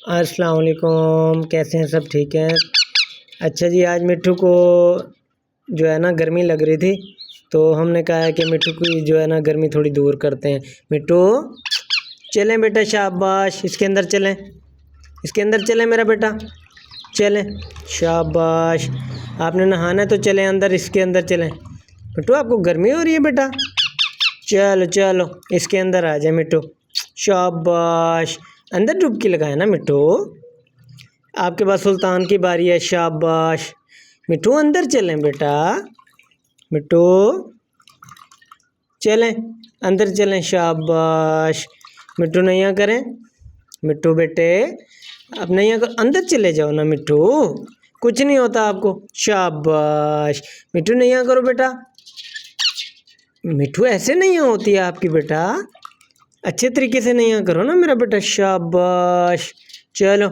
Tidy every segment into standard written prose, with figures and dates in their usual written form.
अस्सलाम वालेकुम। कैसे हैं? सब ठीक हैं? अच्छा जी, आज मिट्ठू को जो है ना गर्मी लग रही थी, तो हमने कहा है कि मिट्ठू की जो है ना गर्मी थोड़ी दूर करते हैं। मिट्ठू चलें बेटा, शाबाश, इसके अंदर चलें, इसके अंदर चलें मेरा बेटा, चलें, शाबाश। आपने नहाना है तो चलें अंदर, इसके अंदर चलें। मिट्ठू आपको गर्मी हो रही है बेटा, चलो चलो इसके अंदर आ जाए मिट्ठू, शाबाश। अंदर डुबकी लगाए ना मिट्ठू, आपके पास सुल्तान की बारी है, शाबाश। मिट्ठू अंदर चलें बेटा, मिट्ठू चलें, अंदर चलें, शाबाश। मिट्ठू नैया करें, मिट्ठू बेटे अब नैया को अंदर चले जाओ ना मिट्ठू, कुछ नहीं होता आपको, शाबाश। मिट्ठू नैया करो बेटा, मिट्ठू ऐसे नैया होती है आपकी बेटा, अच्छे तरीके से नैया करो ना मेरा बेटा, शाबाश। चलो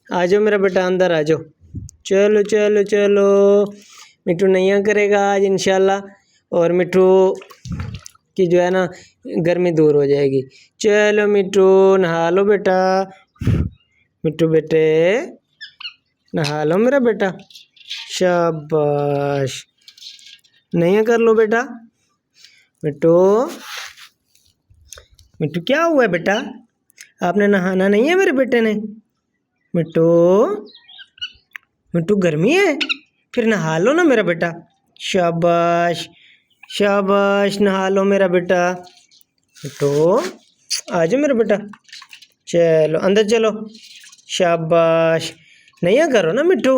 आ जाओ मेरा बेटा, अंदर आ जाओ, चलो चलो चलो। मिट्ठू नैया करेगा आज इंशाल्लाह, और मिट्ठू की जो है ना गर्मी दूर हो जाएगी। चलो मिट्ठू नहा लो बेटा, मिट्ठू बेटे नहा लो मेरा बेटा, शाबाश। नैया कर लो बेटा। मिट्ठू मिट्ठू क्या हुआ है बेटा, आपने नहाना नहीं है मेरे बेटे ने? मिट्ठू मिट्ठू गर्मी है, फिर नहा लो ना मेरा बेटा, शाबाश शाबाश, नहा लो मेरा बेटा। मिट्ठू आ जाओ मेरा बेटा, चलो अंदर चलो, शाबाश। नैया करो ना मिट्ठू,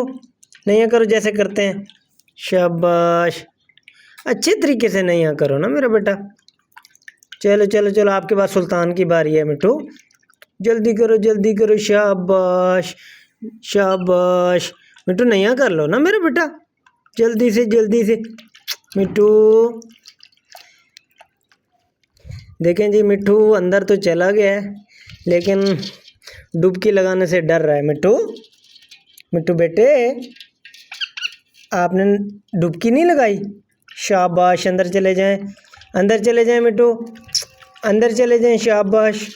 नैया करो जैसे करते हैं, शाबाश। अच्छे तरीके से नैया करो ना मेरा बेटा। चलो चलो चलो, आपके पास सुल्तान की बारी है मिट्ठू, जल्दी करो, शाबाश शाबाश। मिट्ठू नैया कर लो ना मेरा बेटा, जल्दी से। मिट्ठू देखें जी, मिट्ठू अंदर तो चला गया है, लेकिन डुबकी लगाने से डर रहा है मिट्ठू। मिट्ठू बेटे आपने डुबकी नहीं लगाई, शाबाश। अंदर चले जाएं, अंदर चले जाएं मिट्ठू, अंदर चले जाएं, शाबाश।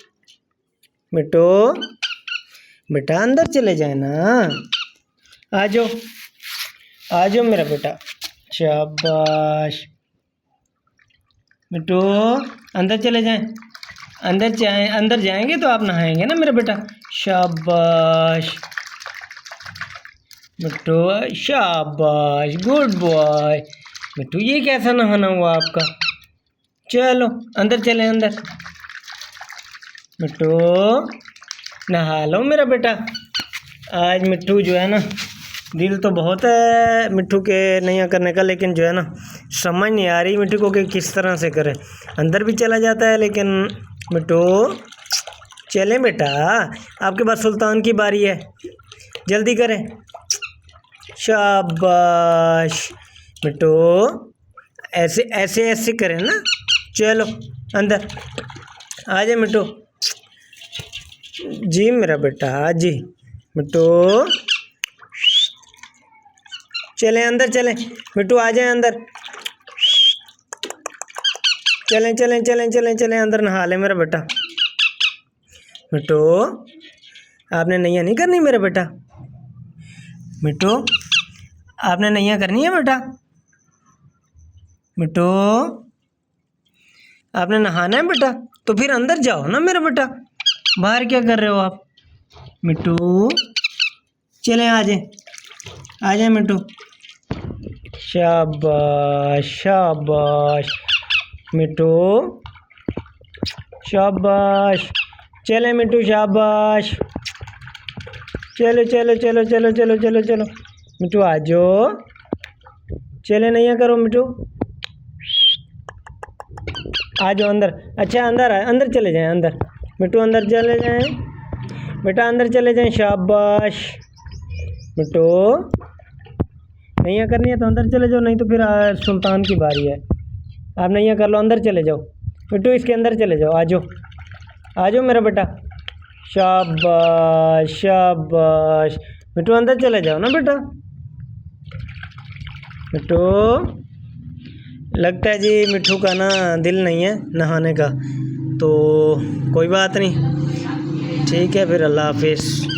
मिट्ठू बेटा अंदर चले जाए ना, आ जाओ मेरा बेटा, शाबाश। मिट्ठू अंदर चले जाएं, अंदर जाएंगे तो आप नहाएंगे ना मेरा बेटा, शाबाश। मिट्ठू शाबाश, गुड बॉय। मिट्ठू ये कैसा नहाना हुआ आपका, चलो अंदर चले, अंदर। मिट्ठू नहा लो मेरा बेटा। आज मिट्ठू जो है ना, दिल तो बहुत है मिट्ठू के नैया करने का, लेकिन जो है ना समझ नहीं आ रही मिट्ठू को कि किस तरह से करे। अंदर भी चला जाता है, लेकिन मिट्ठू चले बेटा, आपके पास सुल्तान की बारी है, जल्दी करें, शाबाश। मिट्ठू ऐसे ऐसे ऐसे करें ना, चलो अंदर आ जाए मिट्ठू, जी मेरा बेटा जी। मिट्ठू चलें, अंदर चलें, मिट्ठू आ जाए अंदर, चलें अंदर, नहा ले मेरा बेटा। मिट्ठू आपने नैया नहीं करनी मेरा बेटा, मिट्ठू आपने नैया करनी है बेटा, मिट्ठू आपने नहाना है बेटा, तो फिर अंदर जाओ ना मेरा बेटा, बाहर क्या कर रहे हो आप? मिट्ठू चलें, आ जाए मिट्ठू, शाबाश शाबाश। मिट्ठू शाबाश, चले मिट्ठू, शाबाश। चलो मिट्ठू आ जाओ, चले नैया करो मिट्ठू, आ जाओ अंदर। अच्छा अंदर चले जाएं, अंदर मिट्ठू, अंदर चले जाएं बेटा, अंदर चले जाएं, शाबाश। मिट्ठू नैया करनी है तो अंदर चले जाओ, नहीं तो फिर सुल्तान की बारी है, आप नैया कर लो, अंदर चले जाओ मिट्ठू, इसके अंदर चले जाओ, आ जाओ मेरा बेटा, शाबाश शाबाश। मिट्ठू अंदर चले जाओ ना बेटा। मिट्ठू लगता है जी मिट्ठू का ना दिल नहीं है नहाने का, तो कोई बात नहीं, ठीक है फिर, अल्लाह हाफिज़।